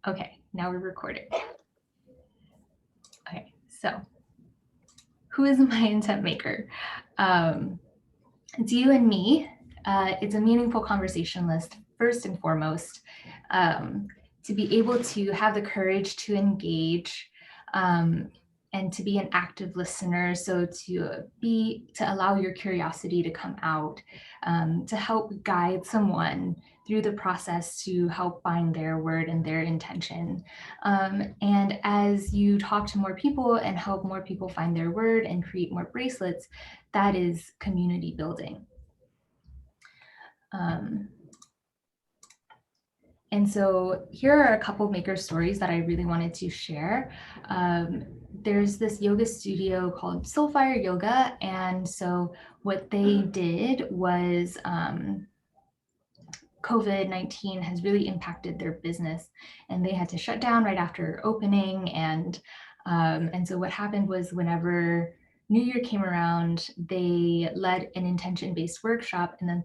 Okay, now we're recording. Okay, so who is my intent maker? It's you and me. It's a meaningful conversation list, first and foremost, to be able to have the courage to engage and to be an active listener. So to allow your curiosity to come out, to help guide someone through the process to help find their word and their intention. And as you talk to more people and help more people find their word and create more bracelets, that is community building. And so here are a couple maker stories that I really wanted to share. There's this yoga studio called Soulfire Yoga. And so what they did was COVID-19 has really impacted their business, and they had to shut down right after opening. And so what happened was, whenever New Year came around, they led an intention-based workshop and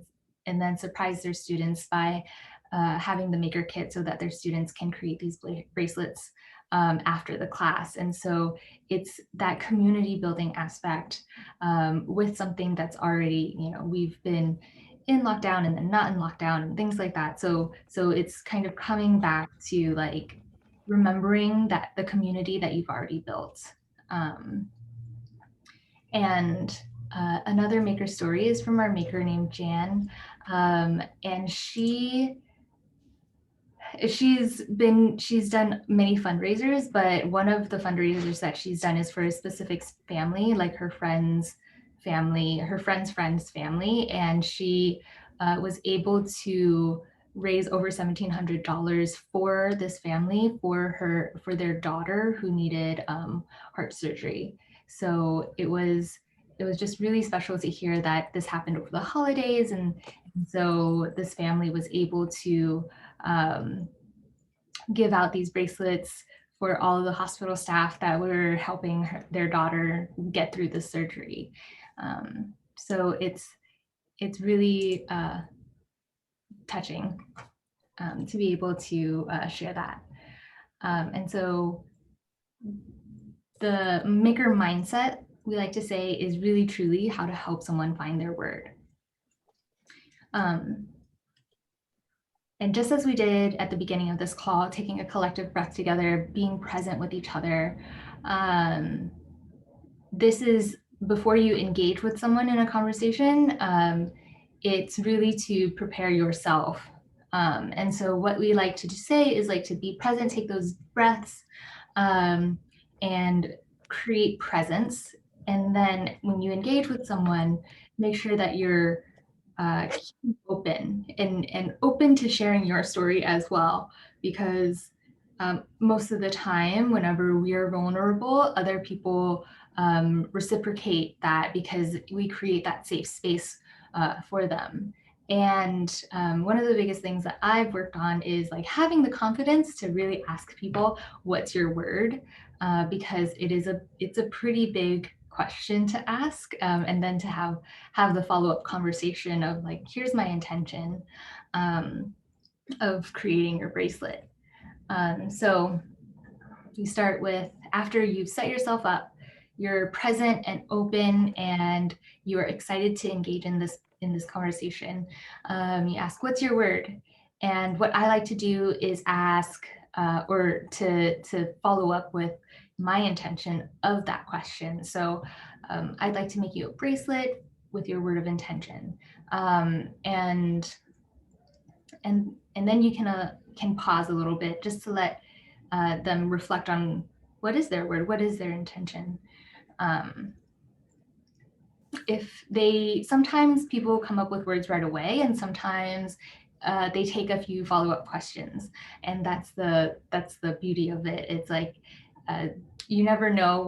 then surprised their students by having the maker kit so that their students can create these bracelets after the class. And so it's that community building aspect with something that's already, we've been in lockdown and then not in lockdown and things like that. So it's kind of coming back to like remembering that the community that you've already built. And another maker story is from our maker named Jan. And she's done many fundraisers, but one of the fundraisers that she's done is for a specific family, like her friend's friend's family. And she was able to raise over $1,700 for this family, for their daughter who needed heart surgery. So it was just really special to hear that this happened over the holidays. And so this family was able to give out these bracelets for all of the hospital staff that were helping their daughter get through the surgery. So it's really touching to be able to share that. And so the maker mindset, we like to say, is really truly how to help someone find their word. And just as we did at the beginning of this call, taking a collective breath together, being present with each other, this is before you engage with someone in a conversation, it's really to prepare yourself. And so what we like to say is like to be present, take those breaths, and create presence. And then when you engage with someone, make sure that you're open and open to sharing your story as well, because most of the time, whenever we are vulnerable, other people reciprocate that because we create that safe space for them. And one of the biggest things that I've worked on is like having the confidence to really ask people, what's your word? Because it's a pretty big question to ask, and then to have the follow-up conversation of like, here's my intention of creating your bracelet. So we start with, after you've set yourself up, you're present and open, and you are excited to engage in this conversation. You ask, what's your word? And what I like to do is ask or to follow up with my intention of that question. So I'd like to make you a bracelet with your word of intention. And then you can pause a little bit just to let them reflect on what is their word, what is their intention. Sometimes people come up with words right away, and sometimes they take a few follow-up questions, and that's the beauty of it. It's like you never know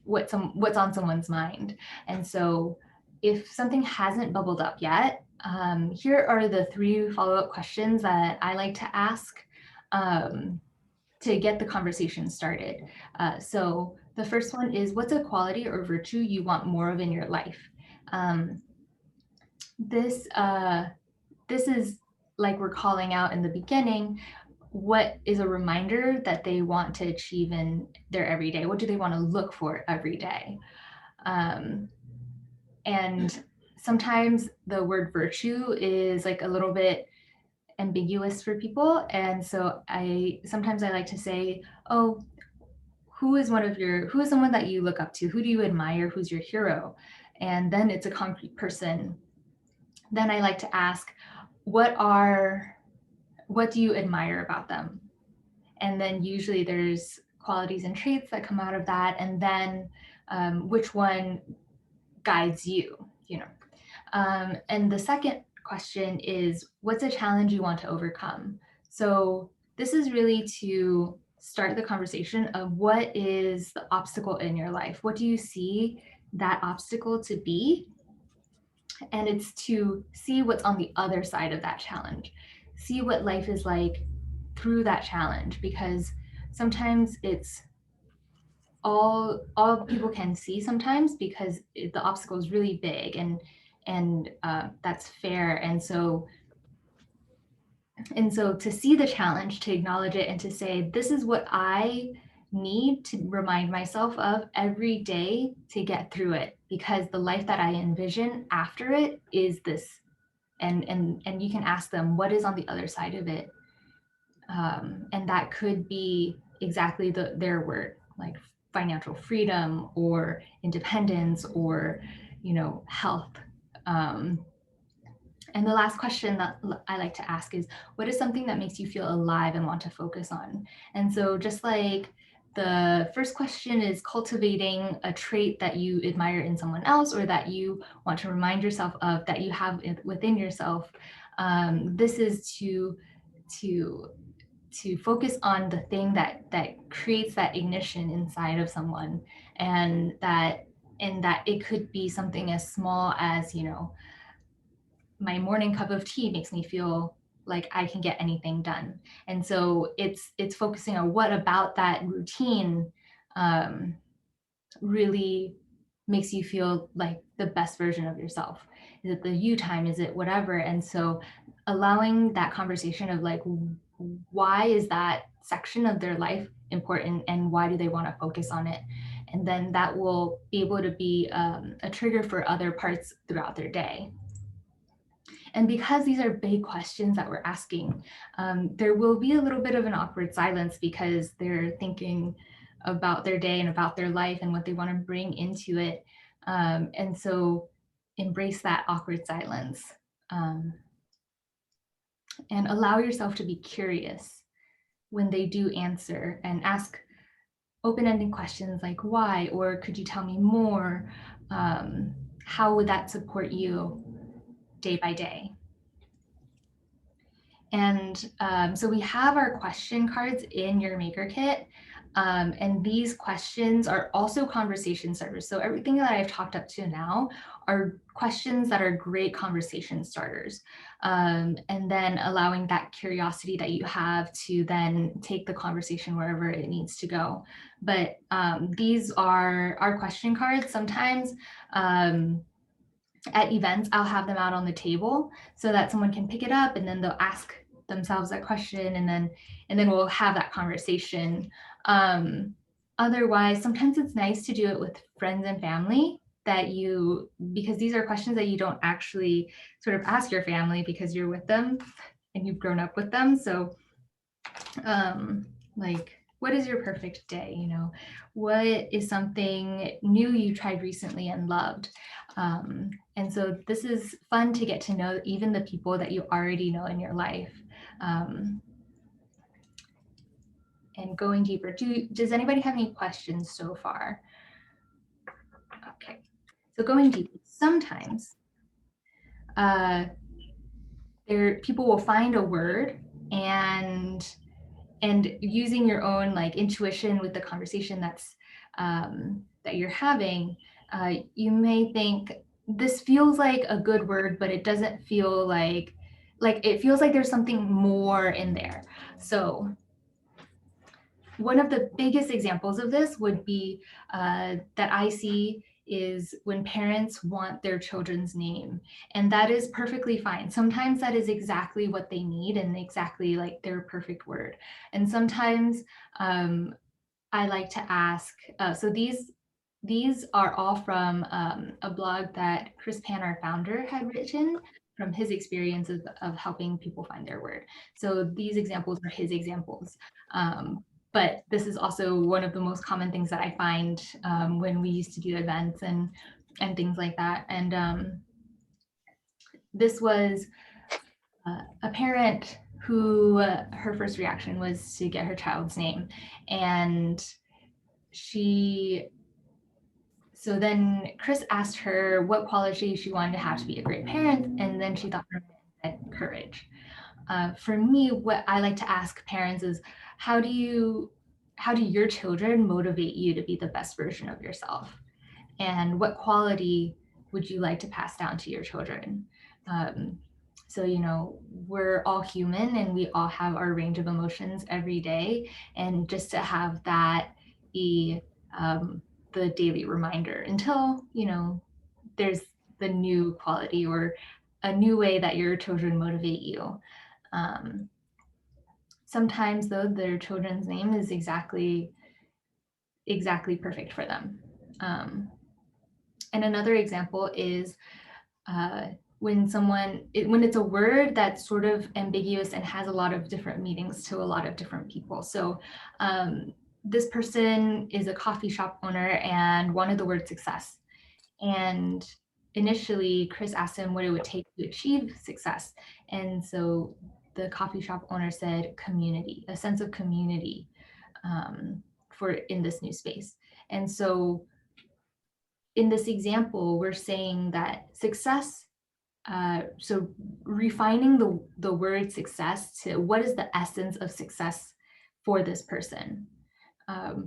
what's on someone's mind. And so if something hasn't bubbled up yet, here are the 3 follow-up questions that I like to ask to get the conversation started. So the first one is, what's a quality or virtue you want more of in your life? This is like we're calling out in the beginning, what is a reminder that they want to achieve in their everyday? What do they want to look for every day? And sometimes the word virtue is like a little bit ambiguous for people. And so sometimes I like to say, oh, who is someone that you look up to? Who do you admire? Who's your hero? And then it's a concrete person. Then I like to ask, what do you admire about them? And then usually there's qualities and traits that come out of that. And then which one guides you, you know? And the second question is, what's a challenge you want to overcome? So this is really to start the conversation of what is the obstacle in your life? What do you see that obstacle to be? And it's to see what's on the other side of that challenge. See what life is like through that challenge, because sometimes it's all people can see sometimes, because the obstacle is really big, and that's fair. And so to see the challenge, to acknowledge it, and to say, this is what I need to remind myself of every day to get through it, because the life that I envision after it is this. And you can ask them, what is on the other side of it? And that could be exactly their word, like financial freedom or independence or, health. And the last question that I like to ask is, what is something that makes you feel alive and want to focus on? And so just like the first question is cultivating a trait that you admire in someone else, or that you want to remind yourself of, that you have within yourself. This is to focus on the thing that creates that ignition inside of someone, and that it could be something as small as, my morning cup of tea makes me feel like I can get anything done. And so it's focusing on what about that routine really makes you feel like the best version of yourself. Is it the you time? Is it whatever? And so allowing that conversation of like, why is that section of their life important, and why do they want to focus on it? And then that will be able to be a trigger for other parts throughout their day. And because these are big questions that we're asking, there will be a little bit of an awkward silence, because they're thinking about their day and about their life and what they want to bring into it. And so embrace that awkward silence, and allow yourself to be curious when they do answer, and ask open-ended questions like, why? Or could you tell me more? How would that support you day by day? And so we have our question cards in your maker kit. And these questions are also conversation starters. So everything that I've talked up to now are questions that are great conversation starters. And then allowing that curiosity that you have to then take the conversation wherever it needs to go. But these are our question cards. Sometimes at events, I'll have them out on the table so that someone can pick it up, and then they'll ask themselves that question, and then we'll have that conversation. Otherwise, sometimes it's nice to do it with friends and family, because these are questions that you don't actually sort of ask your family, because you're with them and you've grown up with them. So like, what is your perfect day? What is something new you tried recently and loved? And so this is fun to get to know even the people that you already know in your life. And going deeper. Does anybody have any questions so far? Okay, so going deeper. Sometimes people will find a word, and using your own like intuition with the conversation that you're having, you may think, this feels like a good word, but it doesn't feel like it feels like there's something more in there. So one of the biggest examples of this would be that I see is when parents want their children's name, and that is perfectly fine. Sometimes that is exactly what they need and exactly like their perfect word. And sometimes I like to ask, so these are all from a blog that Chris Pan, our founder, had written from his experiences of helping people find their word. So these examples are his examples. But this is also one of the most common things that I find when we used to do events and things like that. And this was a parent who her first reaction was to get her child's name. And so then Chris asked her what quality she wanted to have to be a great parent, and then she thought for a minute and said courage. For me, what I like to ask parents is, how do your children motivate you to be the best version of yourself? And what quality would you like to pass down to your children? So, we're all human and we all have our range of emotions every day. And just to have that be the daily reminder until, there's the new quality or a new way that your children motivate you. Sometimes though, their children's name is exactly perfect for them. And another example is when it's a word that's sort of ambiguous and has a lot of different meanings to a lot of different people. So this person is a coffee shop owner and wanted the word success. And initially, Chris asked him what it would take to achieve success. And so the coffee shop owner said community, a sense of community for in this new space. And so in this example, we're saying that success, so refining the word success to what is the essence of success for this person.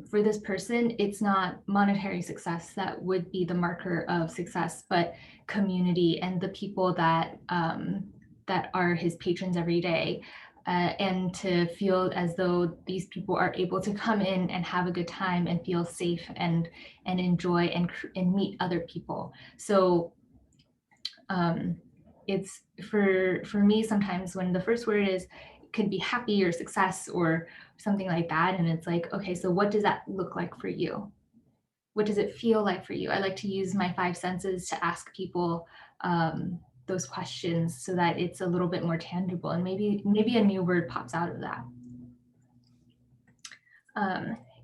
For this person, it's not monetary success that would be the marker of success, but community and the people that that are his patrons every day. And to feel as though these people are able to come in and have a good time and feel safe and enjoy and meet other people. So it's for me sometimes when the first word could be happy or success or something like that, and it's like, okay, so what does that look like for you? What does it feel like for you? I like to use my five senses to ask people those questions so that it's a little bit more tangible, and maybe a new word pops out of that.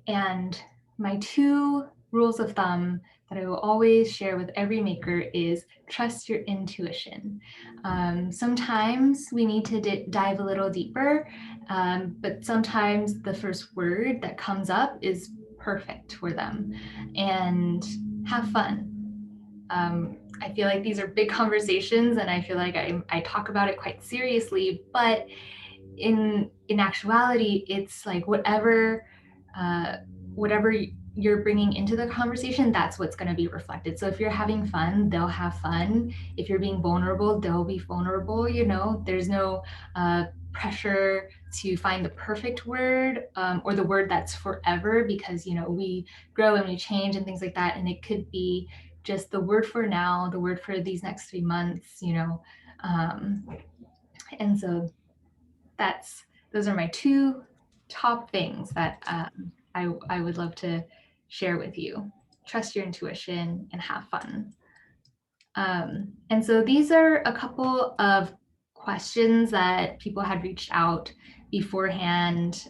And my two rules of thumb that I will always share with every maker is trust your intuition. Sometimes we need to dive a little deeper, but sometimes the first word that comes up is perfect for them. And have fun. I feel like these are big conversations, and I feel like I talk about it quite seriously, but in actuality, it's like whatever you're bringing into the conversation, that's what's going to be reflected. So if you're having fun, they'll have fun. If you're being vulnerable, they'll be vulnerable. There's no pressure to find the perfect word or the word that's forever, because we grow and we change and things like that, and it could be just the word for now, the word for these next 3 months, and so those are my two top things that I would love to share with you. Trust your intuition and have fun. And so these are a couple of questions that people had reached out beforehand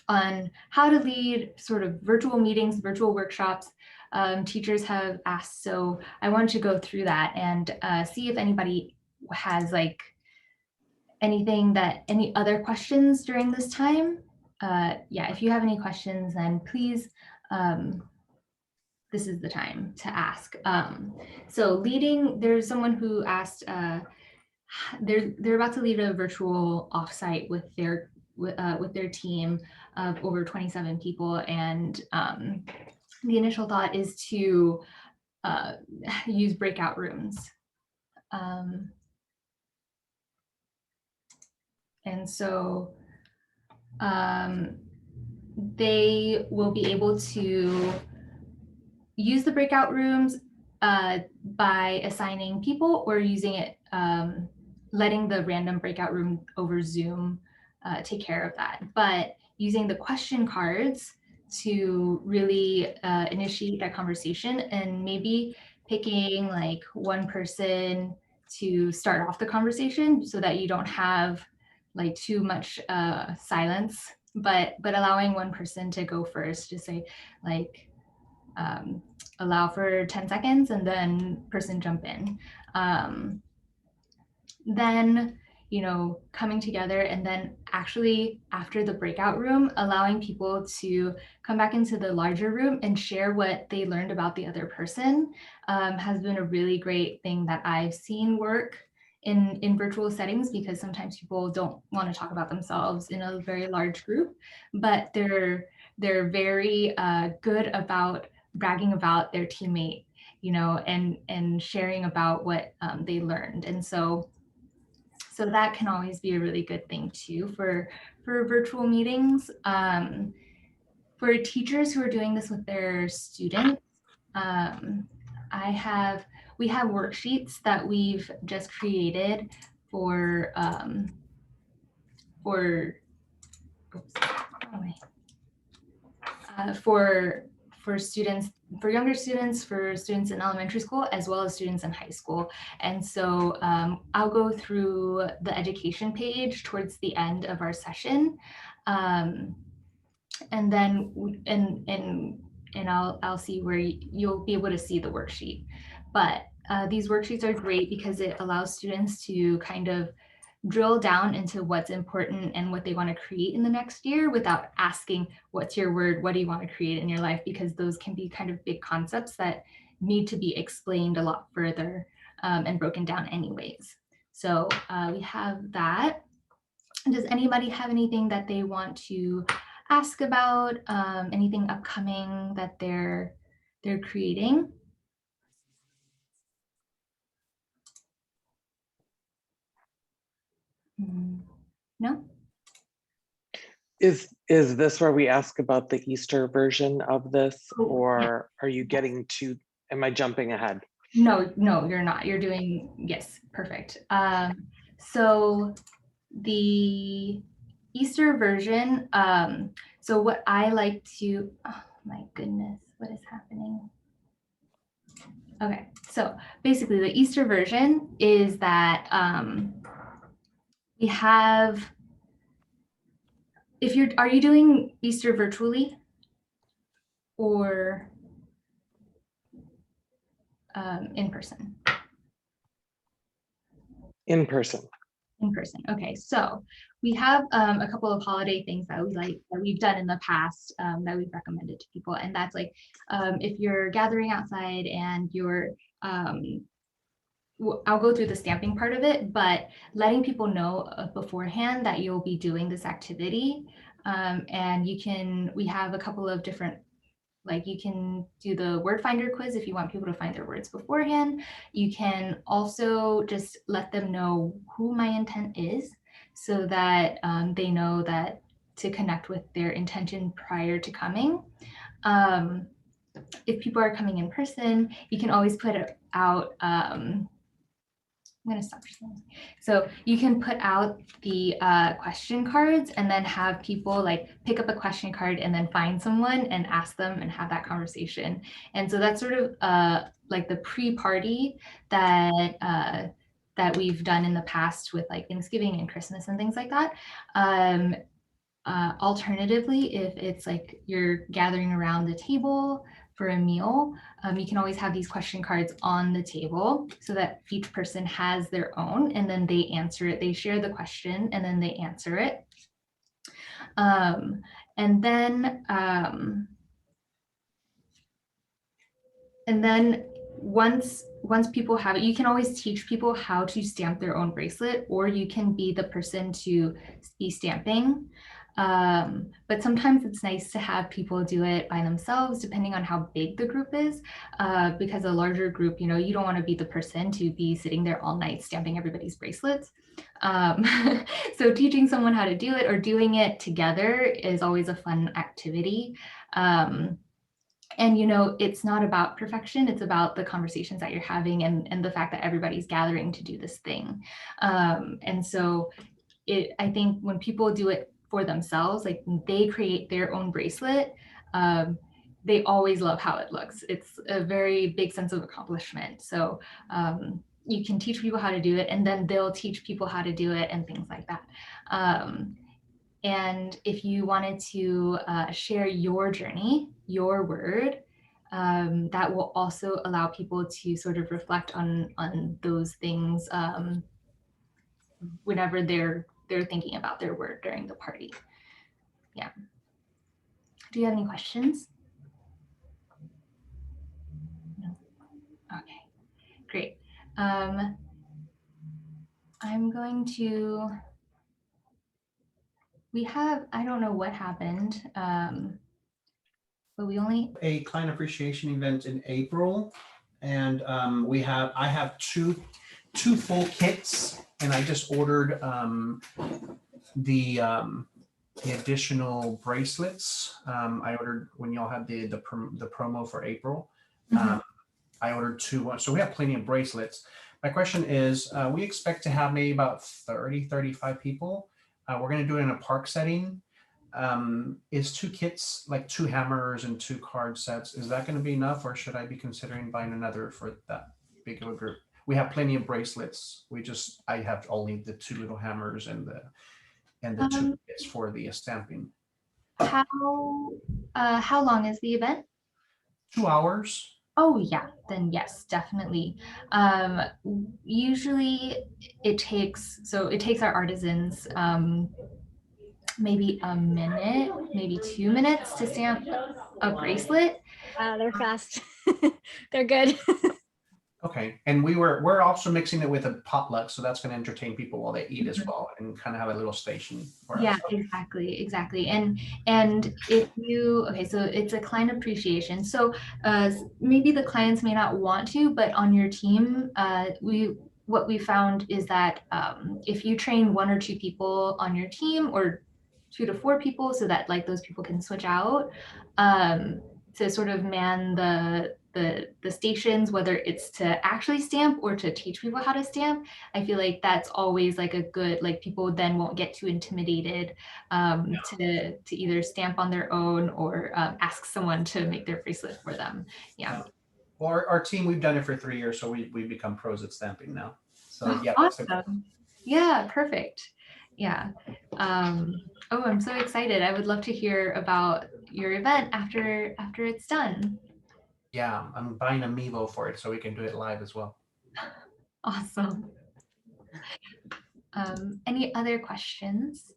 on how to lead sort of virtual meetings, virtual workshops. Teachers have asked, so I wanted to go through that and see if anybody has like any other questions during this time. Yeah, if you have any questions, then please, this is the time to ask. So there's someone who asked, they're about to lead a virtual offsite with their team of over 27 people, and the initial thought is to use breakout rooms. And so they will be able to use the breakout rooms by assigning people, or using it, letting the random breakout room over Zoom take care of that. But using the question cards to really initiate that conversation, and maybe picking like one person to start off the conversation so that you don't have like too much silence, but allowing one person to go first, to say like, allow for 10 seconds and then person jump in. Then, you know, coming together, and then actually after the breakout room, allowing people to come back into the larger room and share what they learned about the other person, has been a really great thing that I've seen work in virtual settings, because sometimes people don't want to talk about themselves in a very large group, but they're very good about bragging about their teammate, you know, and sharing about what they learned. And so that can always be a really good thing too for virtual meetings. For teachers who are doing this with their students, we have worksheets that we've just created for students, for younger students, for students in elementary school, as well as students in high school. And so I'll go through the education page towards the end of our session. And then I'll see where you'll be able to see the worksheet. But these worksheets are great because it allows students to kind of drill down into what's important and what they want to create in the next year, without asking, what's your word? What do you want to create in your life? Because those can be kind of big concepts that need to be explained a lot further and broken down anyways. So we have that. Does anybody have anything that they want to ask about? Anything upcoming that they're creating? No? Is this where we ask about the Easter version of this, Oh, or are you getting to, am I jumping ahead? No, you're not. You're doing, yes, perfect. So the Easter version, so what I like to, oh my goodness, what is happening? Okay, so basically the Easter version is that we have, are you doing Easter virtually or in person? In person. In person. Okay, so we have a couple of holiday things that we've done in the past, that we've recommended to people, and that's like, if you're gathering outside and you're I'll go through the stamping part of it, but letting people know beforehand that you'll be doing this activity, and we have a couple of different, like, you can do the word finder quiz if you want people to find their words beforehand. You can also just let them know who MyIntent is, so that they know that to connect with their intention prior to coming. If people are coming in person, you can always put it out. I'm going to stop. So you can put out the question cards, and then have people like pick up a question card and then find someone and ask them and have that conversation. And so that's sort of like the pre-party that that we've done in the past with like Thanksgiving and Christmas and things like that. Alternatively, if it's like you're gathering around the table for a meal, you can always have these question cards on the table so that each person has their own, and then they answer it. They share the question and then they answer it. And then once people have it, you can always teach people how to stamp their own bracelet, or you can be the person to be stamping. But sometimes it's nice to have people do it by themselves, depending on how big the group is, because a larger group, you know, you don't want to be the person to be sitting there all night stamping everybody's bracelets. So teaching someone how to do it or doing it together is always a fun activity. And, you know, it's not about perfection, it's about the conversations that you're having and the fact that everybody's gathering to do this thing. And so I think when people do it for themselves, like they create their own bracelet, they always love how it looks. It's a very big sense of accomplishment. So you can teach people how to do it, and then they'll teach people how to do it and things like that. And if you wanted to share your journey, your word, that will also allow people to sort of reflect on those things whenever they're thinking about their word during the party. Yeah. Do you have any questions? No. Okay, great. I'm going to, we have, I don't know what happened, but we only, a client appreciation event in April, and I have two full kits, and I just ordered the additional bracelets. I ordered when y'all had the promo for April. I ordered two, so we have plenty of bracelets. My question is, we expect to have maybe about 35 people. We're going to do it in a park setting. Is two kits, like two hammers and two card sets, is that going to be enough, or should I be considering buying another for that big of a group? We have plenty of bracelets. I have only the two little hammers and the two kits for the stamping. how long is the event? 2 hours. Oh yeah, then yes, definitely. Usually it takes our artisans maybe a minute, maybe 2 minutes to stamp a bracelet. They're fast. They're good. Okay, and we're also mixing it with a potluck, so that's going to entertain people while they eat as well, and kind of have a little station for Yeah, us. exactly. And if you, okay, so it's a client appreciation. So maybe the clients may not want to, but on your team, what we found is that if you train 1 or 2 people on your team, or 2 to 4 people, so that like those people can switch out to sort of man the stations, whether it's to actually stamp or to teach people how to stamp. I feel like that's always like a good, like people then won't get too intimidated to either stamp on their own or ask someone to make their bracelet for them. Yeah. Well, our team, we've done it for 3 years, so we've become pros at stamping now. So yeah, that's awesome. Yeah, perfect. Yeah. Oh, I'm so excited. I would love to hear about your event after it's done. Yeah, I'm buying a Mevo for it so we can do it live as well. Awesome. Any other questions?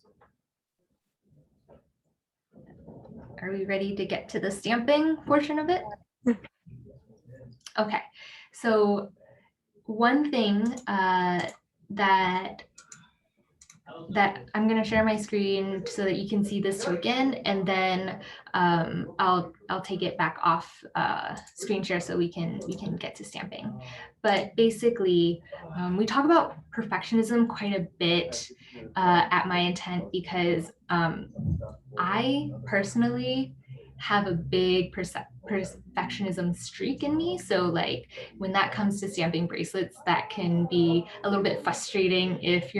Are we ready to get to the stamping portion of it? Okay, so one thing that I'm going to share my screen so that you can see this token, and then I'll take it back off screen share so we can get to stamping. But basically, we talk about perfectionism quite a bit at MyIntent because I personally have a big perfectionism streak in me. So like when that comes to stamping bracelets, that can be a little bit frustrating if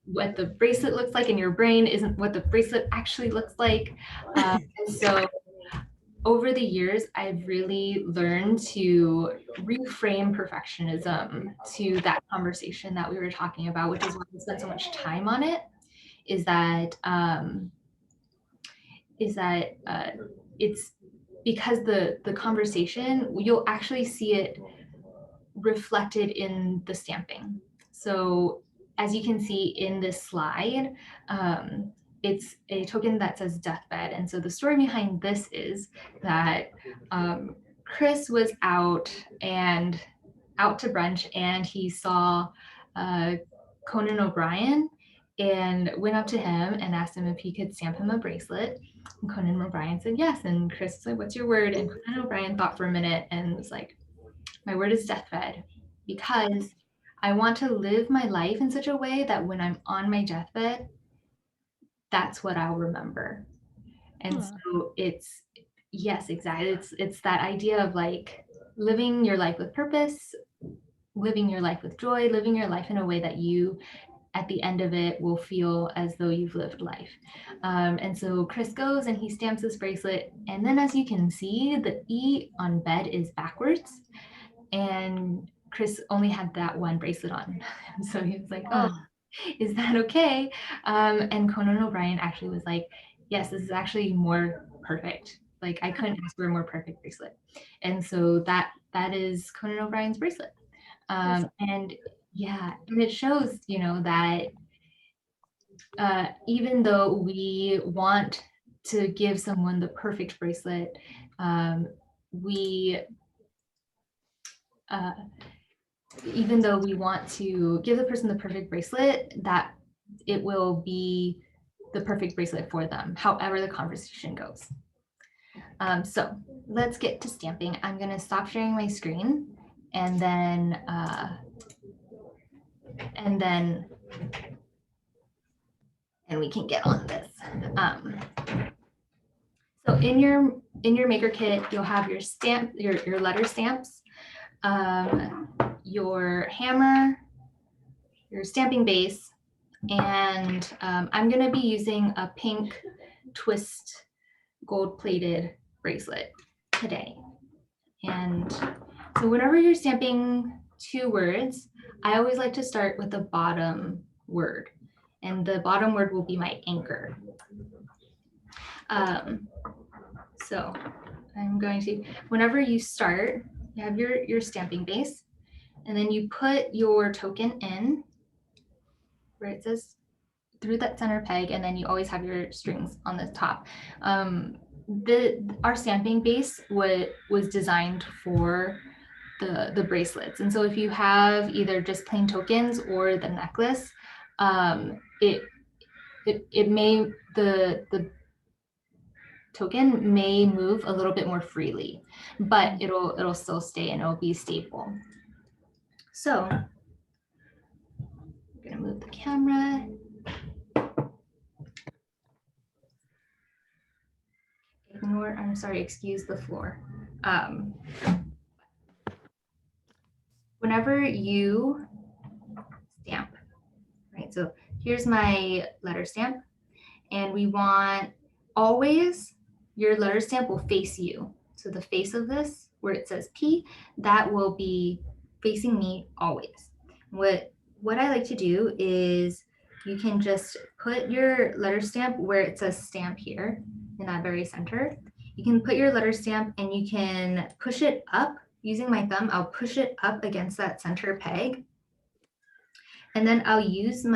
what the bracelet looks like in your brain isn't what the bracelet actually looks like. And so over the years, I've really learned to reframe perfectionism to that conversation that we were talking about, which is why I spent so much time on it, is that it's because the conversation, you'll actually see it reflected in the stamping. So as you can see in this slide, it's a token that says deathbed. And so the story behind this is that Chris was out to brunch, and he saw Conan O'Brien and went up to him and asked him if he could stamp him a bracelet. And Conan O'Brien said yes. And Chris was like, "What's your word?" And Conan O'Brien thought for a minute and was like, "My word is deathbed, because I want to live my life in such a way that when I'm on my deathbed, that's what I'll remember." And so Yes, exactly. It's that idea of like living your life with purpose, living your life with joy, living your life in a way that you at the end of it will feel as though you've lived life. And so Chris goes and he stamps this bracelet. And then as you can see, the E on bed is backwards. And Chris only had that one bracelet on. So he was like, oh, is that okay? And Conan O'Brien actually was like, yes, this is actually more perfect. Like I couldn't ask for a more perfect bracelet. And so that is Conan O'Brien's bracelet. And yeah, and it shows, you know, that even though we want to give someone the perfect bracelet, we even though we want to give the person the perfect bracelet, that it will be the perfect bracelet for them, however the conversation goes. So let's get to stamping. I'm going to stop sharing my screen and then we can get on this. So in your maker kit, you'll have your stamp, your letter stamps, your hammer, your stamping base, and I'm going to be using a pink twist gold-plated bracelet today. And so whenever you're stamping 2 words, I always like to start with the bottom word, and the bottom word will be my anchor. So I'm going to, whenever you start, you have your stamping base, and then you put your token in where it says through that center peg, and then you always have your strings on the top. Our stamping base was designed for the bracelets, and so if you have either just plain tokens or the necklace, it may the token may move a little bit more freely, but it'll still stay and it'll be stable. So I'm gonna move the camera. Excuse the floor. Whenever you stamp, right? So here's my letter stamp, and we want always your letter stamp will face you. So the face of this, where it says P, that will be facing me always. What I like to do is you can just put your letter stamp where it says stamp here in that very center. You can put your letter stamp and you can push it up using my thumb. I'll push it up against that center peg. And then I'll use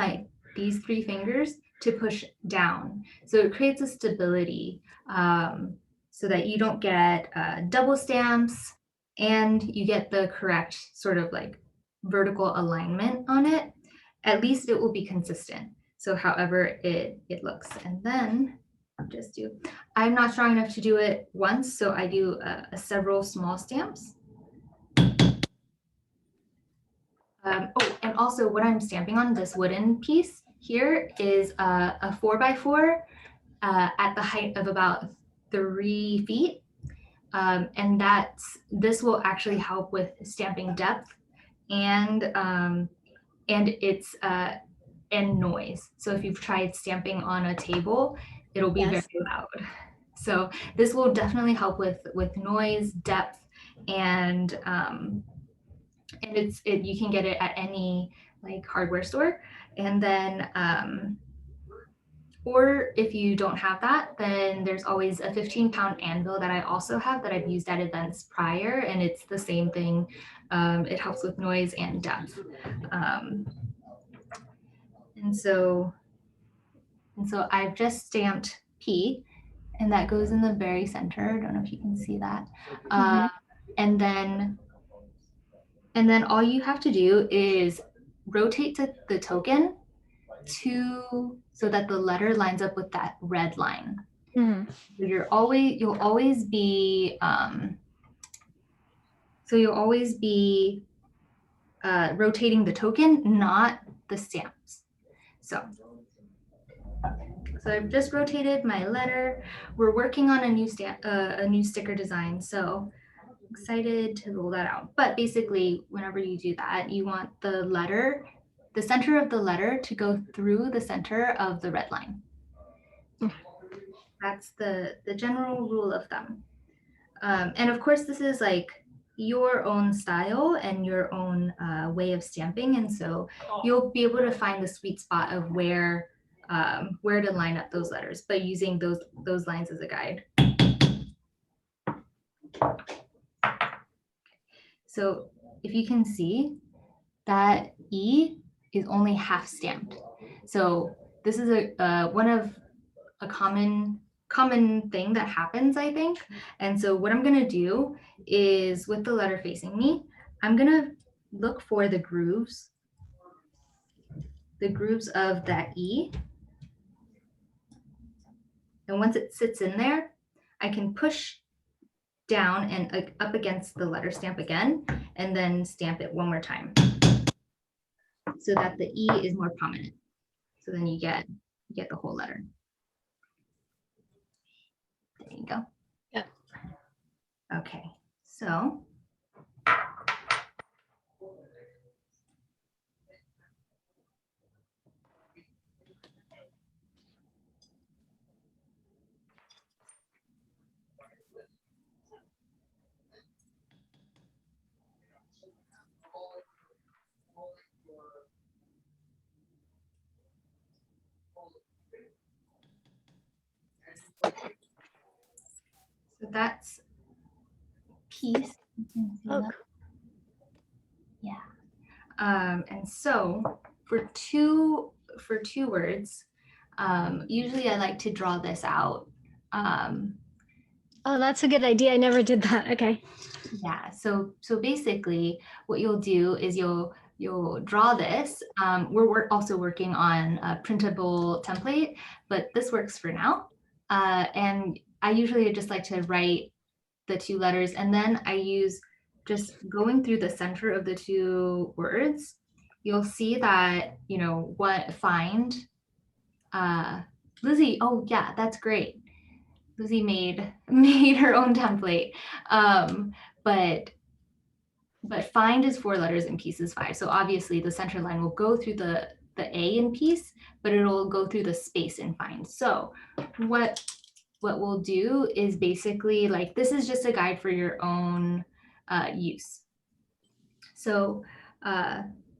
these 3 fingers to push down. So it creates a stability so that you don't get double stamps and you get the correct sort of like vertical alignment on it. At least it will be consistent. So however it looks. And then I'm not strong enough to do it once, so I do several small stamps. And also what I'm stamping on, this wooden piece here, is a 4x4 at the height of about 3 feet. And this will actually help with stamping depth and it's and noise. So if you've tried stamping on a table, it'll be very loud. So this will definitely help with noise, depth, and you can get it at any like hardware store. And then or if you don't have that, then there's always a 15-pound anvil that I also have that I've used at events prior, and it's the same thing. It helps with noise and depth. And so I've just stamped P, and that goes in the very center. I don't know if you can see that. And then all you have to do is rotate the token so that the letter lines up with that red line. So you'll always be rotating the token, not the stamps. So So I've just rotated my letter. We're working on a new sticker design, so excited to roll that out. But basically, whenever you do that, you want the letter, the center of the letter to go through the center of the red line. That's the general rule of thumb. And of course, this is like your own style and your own way of stamping. And so you'll be able to find the sweet spot of where to line up those letters, but using those lines as a guide. So if you can see, that E is only half stamped. So this is a common thing that happens, I think. And so what I'm gonna do is, with the letter facing me, I'm gonna look for the grooves of that E. And once it sits in there, I can push down and up against the letter stamp again, and then stamp it one more time so that the E is more prominent. So then you get the whole letter. There you go. Yep. Okay, so that's piece. You can see Oh, that. Yeah. And so for two words, usually I like to draw this out. oh, that's a good idea. I never did that. Okay. Yeah. So basically, what you'll do is you'll draw this. We're also working on a printable template, but this works for now. And I usually just like to write the two letters, and then I use just going through the center of the two words. You'll see that, you know, what find Lizzie. Oh yeah, that's great. Lizzie made her own template. But find is 4 letters and piece is 5. So obviously the center line will go through the A in piece, but it'll go through the space in find. So what we'll do is basically, like, this is just a guide for your own use. So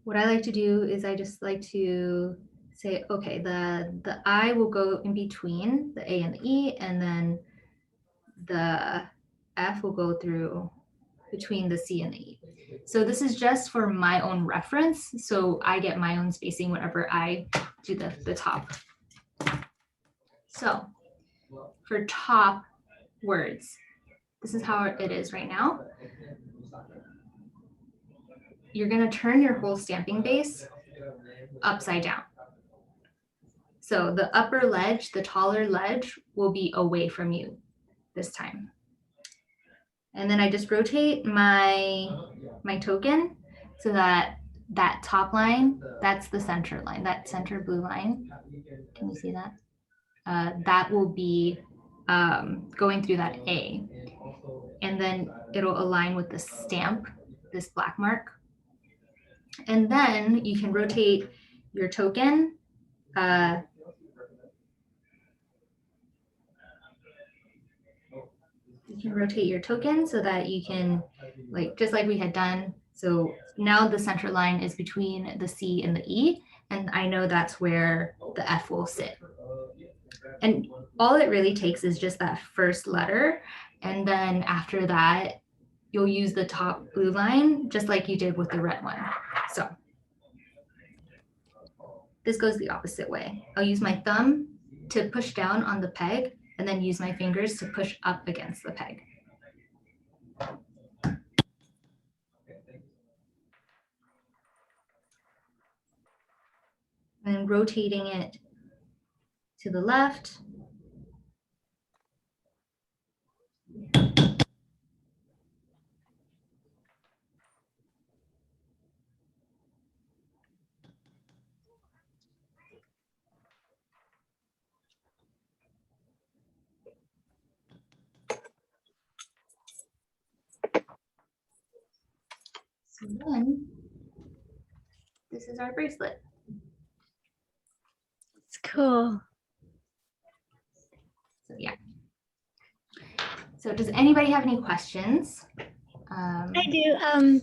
what I like to do is I just like to say, okay, the I will go in between the A and the E, and then the F will go through between the C and the E. So this is just for my own reference. So I get my own spacing whenever I do the top. So for top words, this is how it is right now. You're going to turn your whole stamping base upside down. So the upper ledge, the taller ledge, will be away from you this time. And then I just rotate my token so that top line, that's the center line, that center blue line. Can you see that? That will be going through that A. And then it'll align with the stamp, this black mark. And then you can rotate your token. You can rotate your token so that you can, like, just like we had done. So now the center line is between the C and the E, and I know that's where the F will sit. And all it really takes is just that first letter. And then after that, you'll use the top blue line, just like you did with the red one. So this goes the opposite way. I'll use my thumb to push down on the peg, and then use my fingers to push up against the peg. And rotating it to the left. And then this is our bracelet. It's cool. So yeah. So does anybody have any questions? I do.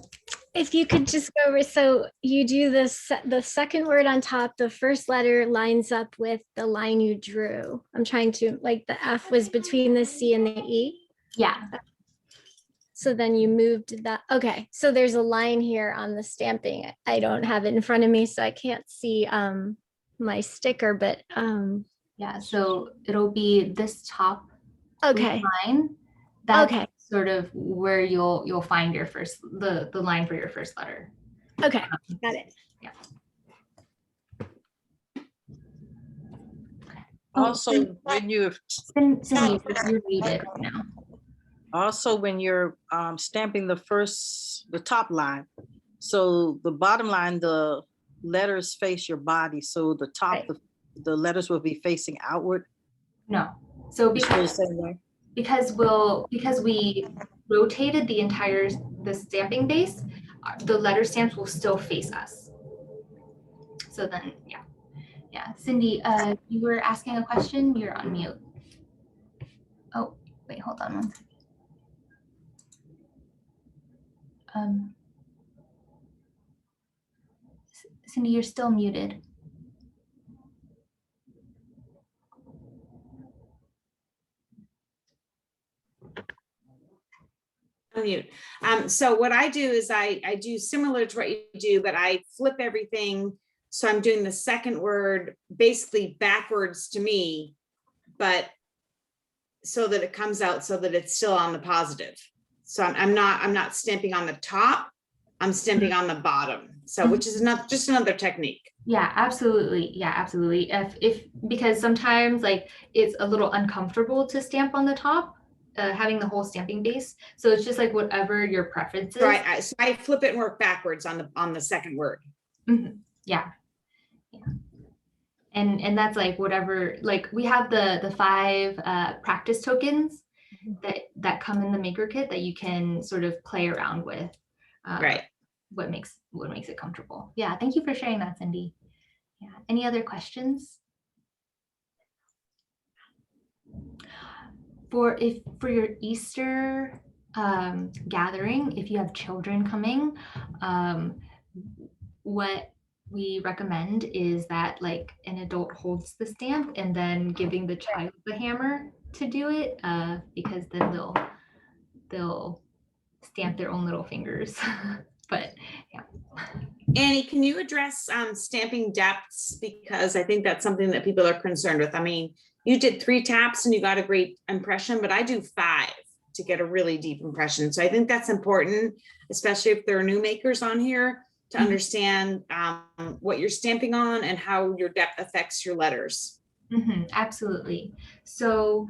If you could just go over, so you do this, the second word on top, the first letter lines up with the line you drew. I'm trying to, like, the F was between the C and the E. Yeah. So then you moved that. Okay. So there's a line here on the stamping. I don't have it in front of me, so I can't see my sticker, but Yeah. So it'll be this top okay. line. That's Okay. sort of where you'll find your first the line for your first letter. Okay. Got it. Yeah. Also, when you're Cindy, you're muted right now. also when you're stamping the top line, so the bottom line, the letters face your body, so the top, Right. the letters will be facing outward. No. So It's still the because same way. because we rotated the stamping base, the letter stamps will still face us. So then, yeah. Cindy, you were asking a question. You're on mute. Oh, wait, hold on one second. Cindy, you're still muted. Mute. So what I do is I do similar to what you do, but I flip everything. So I'm doing the second word basically backwards to me, but so that it comes out so that it's still on the positive. So I'm not stamping on the top, I'm stamping on the bottom. So which is just another technique. Yeah, absolutely. Yeah, absolutely. If because sometimes like it's a little uncomfortable to stamp on the top, having the whole stamping base. So it's just like whatever your preference is. So so I flip it and work backwards on the second word. Mm-hmm. Yeah. And that's like whatever, like we have the 5 practice tokens that come in the maker kit that you can sort of play around with. Right. What makes it comfortable. Yeah, thank you for sharing that, Cindy. Yeah. Any other questions? For your Easter gathering, if you have children coming, what we recommend is that like an adult holds the stamp and then giving the child the hammer to do it, because then they'll stamp their own little fingers. But yeah. Annie, can you address stamping depths? Because I think that's something that people are concerned with. I mean, you did 3 taps and you got a great impression, but I do 5 to get a really deep impression. So I think that's important, especially if there are new makers on here, to understand what you're stamping on and how your depth affects your letters. Mm-hmm, absolutely. So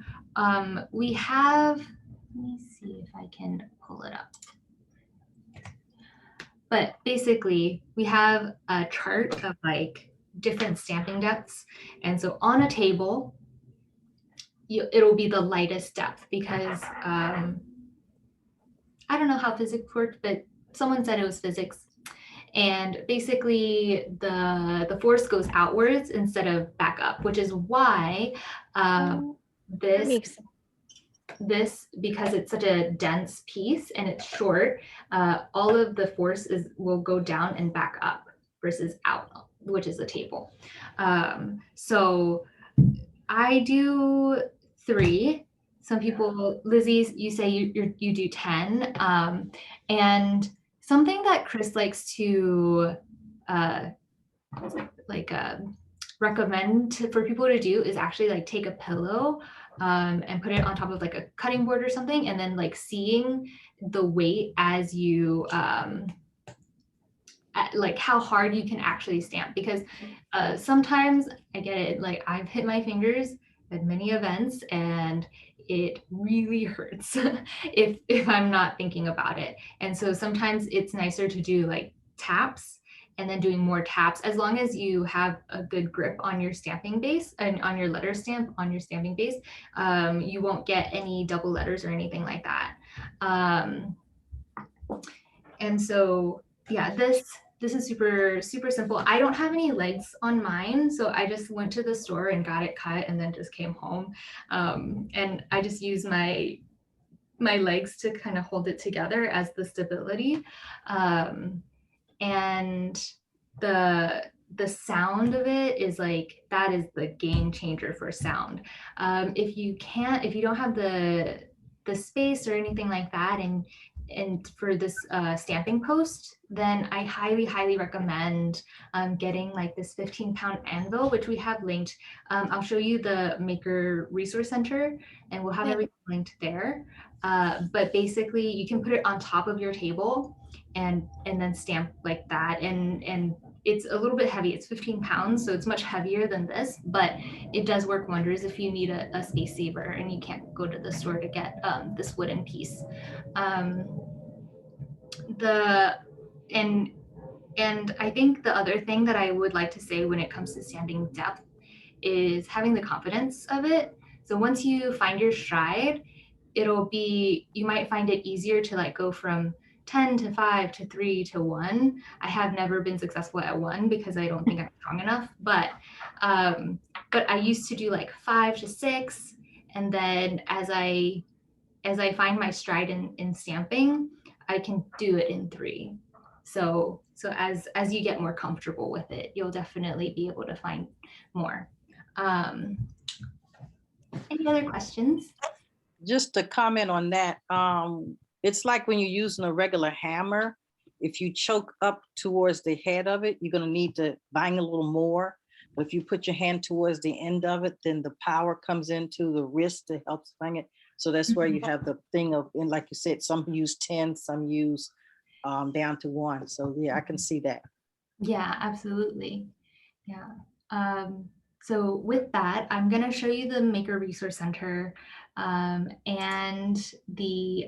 we have, let me see if I can pull it up. But basically, we have a chart of like different stamping depths. And so on a table, it'll be the lightest depth because I don't know how physics worked, but someone said it was physics. And basically the force goes outwards instead of back up, which is why this, because it's such a dense piece and it's short, all of the force will go down and back up versus out, which is the table. So I do 3. Some people, Lizzie, you say you do 10. And something that Chris likes to recommend for people to do is actually like take a pillow and put it on top of like a cutting board or something, and then like seeing the weight as you like how hard you can actually stamp, because sometimes I get it, like I've hit my fingers at many events and it really hurts if I'm not thinking about it. And so sometimes it's nicer to do like taps and then doing more taps, as long as you have a good grip on your stamping base and on your letter stamp on your stamping base. You won't get any double letters or anything like that. And so yeah, this is super simple. I don't have any legs on mine, so I just went to the store and got it cut and then just came home. And I just use my legs to kind of hold it together as the stability. And the sound of it is like, that is the game changer for sound. If you don't have the space or anything like that, and for this stamping post, then I highly recommend getting like this 15-pound anvil, which we have linked. I'll show you the Maker Resource Center, and we'll have everything linked there. But basically, you can put it on top of your table and then stamp like that. And it's a little bit heavy. It's 15 pounds, so it's much heavier than this, but it does work wonders if you need a space saver and you can't go to the store to get this wooden piece. And I think the other thing that I would like to say when it comes to stamping depth is having the confidence of it. So once you find your stride, you might find it easier to like go from 10 to 5 to 3 to 1. I have never been successful at 1 because I don't think I'm strong enough, but I used to do like 5 to 6, and then as I find my stride in stamping, I can do it in 3. So as you get more comfortable with it, you'll definitely be able to find more. Any other questions? Just to comment on that, it's like when you're using a regular hammer, if you choke up towards the head of it, you're going to need to bang a little more. But if you put your hand towards the end of it, then the power comes into the wrist to help bang it. So that's where you have the thing of, and like you said, some use 10, some use down to 1. So yeah, I can see that. Yeah, absolutely. Yeah. So with that, I'm going to show you the Maker Resource Center and the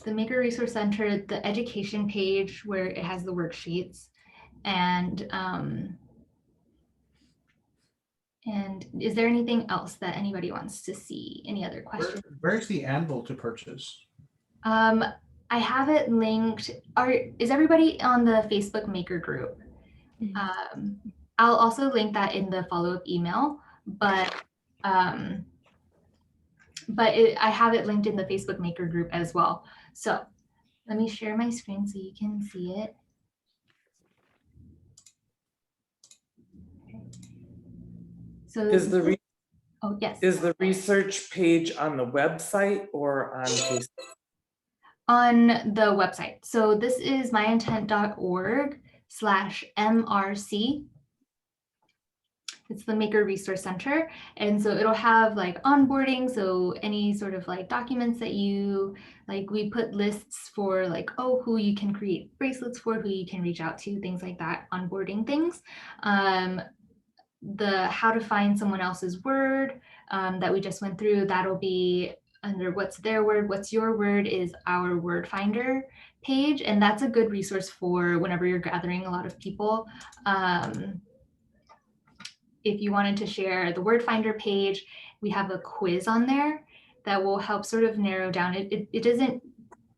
Maker Resource Center, the education page where it has the worksheets, and is there anything else that anybody wants to see? Any other questions? Where's the anvil to purchase? I have it linked. Is everybody on the Facebook Maker group? I'll also link that in the follow-up email, but I have it linked in the Facebook Maker group as well. So let me share my screen so you can see it. So Is the oh yes, is the research page on the website or on Facebook? on the website. So this is myintent.org/MRC. It's the Maker Resource Center. And so it'll have like onboarding. So any sort of like documents that you like, we put lists for like, oh, who you can create bracelets for, who you can reach out to, things like that, onboarding things. The how to find someone else's word that we just went through, that'll be under what's their word, what's your word is our word finder page. And that's a good resource for whenever you're gathering a lot of people. If you wanted to share the word finder page, we have a quiz on there that will help sort of narrow down. It doesn't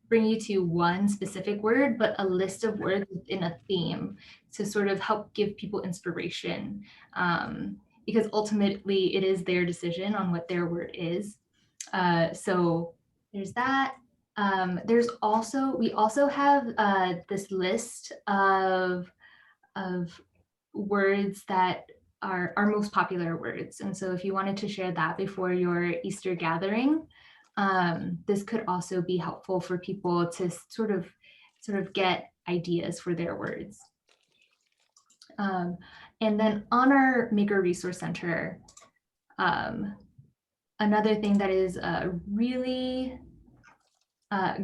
bring you to one specific word, but a list of words within a theme to sort of help give people inspiration, because ultimately it is their decision on what their word is. So there's that. We also have this list of words that are our most popular words. And so if you wanted to share that before your Easter gathering, this could also be helpful for people to sort of get ideas for their words. And then on our Maker Resource Center, another thing that is really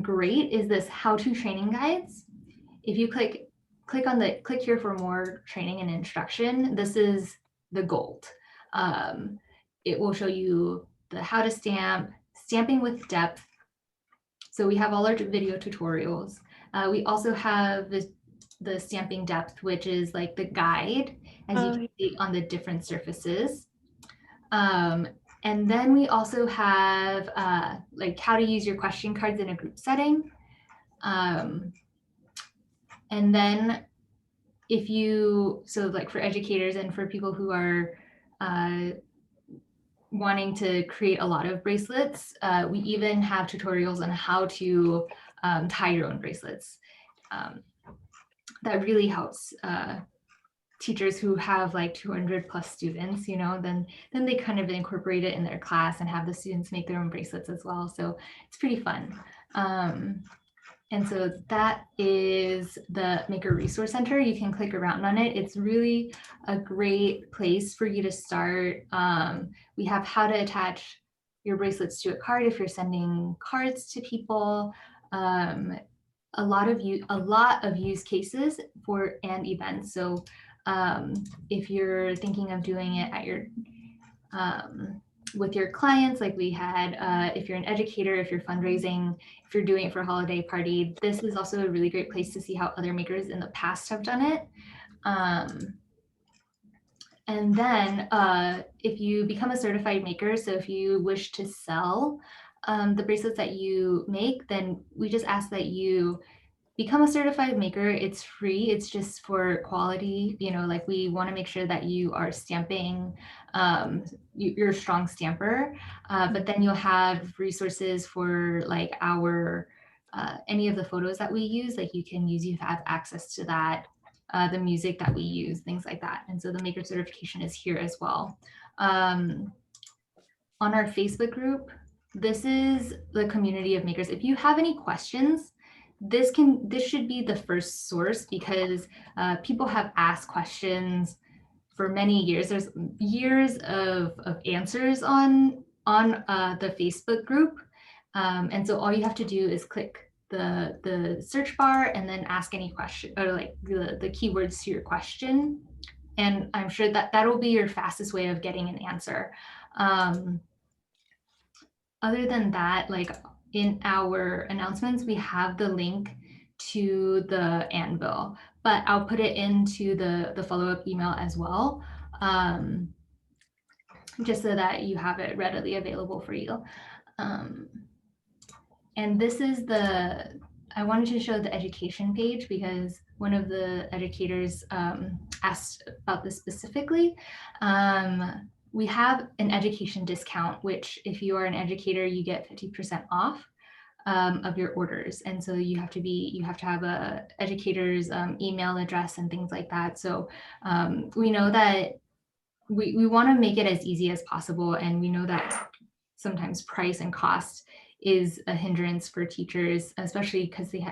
great is this how-to training guides. If you click here for more training and instruction, this is the gold. It will show you the how to stamp, stamping with depth. So we have all our video tutorials. We also have the stamping depth, which is like the guide, as you can see on the different surfaces. And then we also have like how to use your question cards in a group setting. And then if you, so like for educators and for people who are wanting to create a lot of bracelets, we even have tutorials on how to tie your own bracelets. That really helps teachers who have like 200 plus students, you know, then they kind of incorporate it in their class and have the students make their own bracelets as well. So it's pretty fun. And so that is the Maker Resource Center. You can click around on it. It's really a great place for you to start. We have how to attach your bracelets to a card if you're sending cards to people. A lot of use cases for and events. So if you're thinking of doing it at your with your clients, like we had, if you're an educator, if you're fundraising, if you're doing it for a holiday party, this is also a really great place to see how other makers in the past have done it. And then if you become a certified maker, so if you wish to sell the bracelets that you make, then we just ask that you become a certified maker. It's free. It's just for quality. You know, like we want to make sure that you are stamping, you're a strong stamper, but then you'll have resources for like our, any of the photos that we use, like you have access to that, the music that we use, things like that. And so the maker certification is here as well. On our Facebook group, this is the community of makers. If you have any questions, this should be the first source, because people have asked questions for many years. There's years of answers on the Facebook group. And so all you have to do is click the search bar and then ask any question, or like the keywords to your question. And I'm sure that will be your fastest way of getting an answer. Other than that, like in our announcements, we have the link to the anvil, but I'll put it into the follow-up email as well, just so that you have it readily available for you. And this is I wanted to show the education page because one of the educators asked about this specifically. We have an education discount, which if you are an educator, you get 50% off of your orders. And so you have to have a educator's email address and things like that. So we know that we want to make it as easy as possible. And we know that sometimes price and cost is a hindrance for teachers, especially because they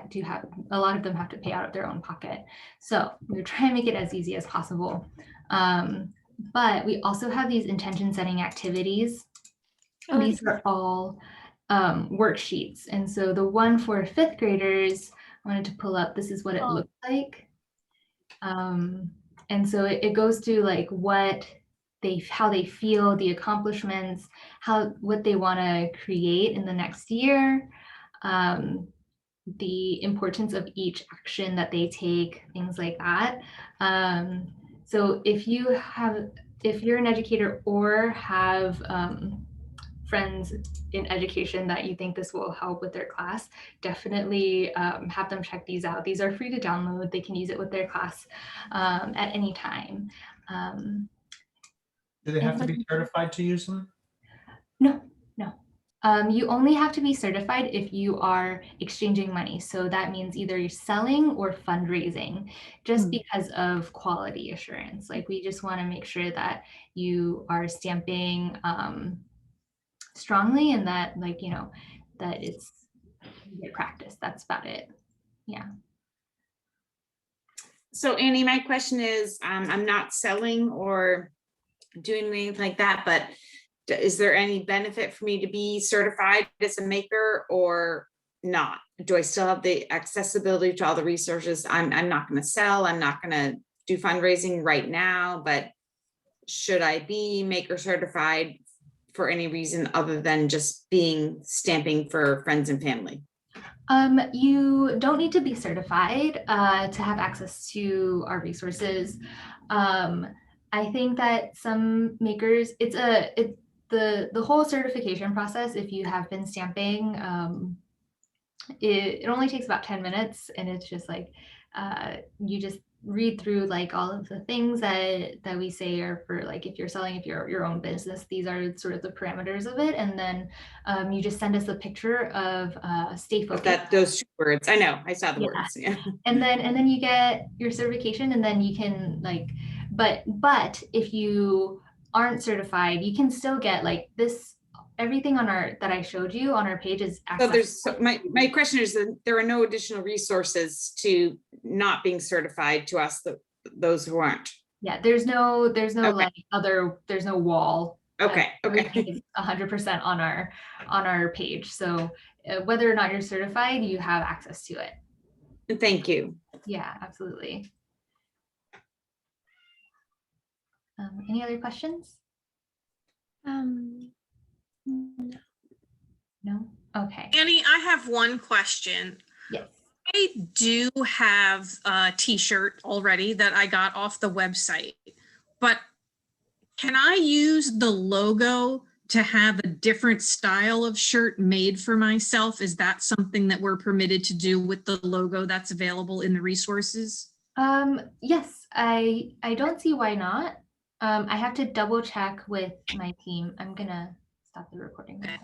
a lot of them have to pay out of their own pocket. So we're trying to make it as easy as possible. But we also have these intention setting activities. These are all worksheets. And so the one for fifth graders, I wanted to pull up, this is what it looks like. And so it goes through like how they feel, the accomplishments, what they want to create in the next year, the importance of each action that they take, things like that. So if you're an educator or have friends in education that you think this will help with their class, definitely have them check these out. These are free to download. They can use it with their class at any time. Do they have to be certified to use them? No. You only have to be certified if you are exchanging money. So that means either you're selling or fundraising, just because of quality assurance. Like we just want to make sure that you are stamping strongly and that that it's good practice. That's about it. Yeah. So Annie, my question is, I'm not selling or doing anything like that, but is there any benefit for me to be certified as a maker or not? Do I still have the accessibility to all the resources? I'm not going to sell. I'm not going to do fundraising right now, but should I be maker certified for any reason other than just stamping for friends and family? You don't need to be certified to have access to our resources. I think that some makers, the whole certification process, if you have been stamping it only takes about 10 minutes, and it's just like you just read through like all of the things that we say are for like if you're selling if you're your own business, these are sort of the parameters of it, and then you just send us a picture of stay But focused. those 2 words, I know, I saw the Yeah. words, yeah. And then you get your certification, and then you can like but if you aren't certified, you can still get like this everything on our that I showed you on our page is So accessible. my question is that there are no additional resources to not being certified to us, those who aren't. Yeah, there's no Okay. like there's no wall. Okay, Everything okay. is 100% on our page. So whether or not you're certified, you have access to it. Thank you. Yeah, absolutely. Any other questions? No. No? Okay. Annie, I have one question. Yes. I do have a t-shirt already that I got off the website, but can I use the logo to have a different style of shirt made for myself? Is that something that we're permitted to do with the logo that's available in the resources? Yes, I don't see why not. I have to double check with my team. I'm gonna stop the recording now.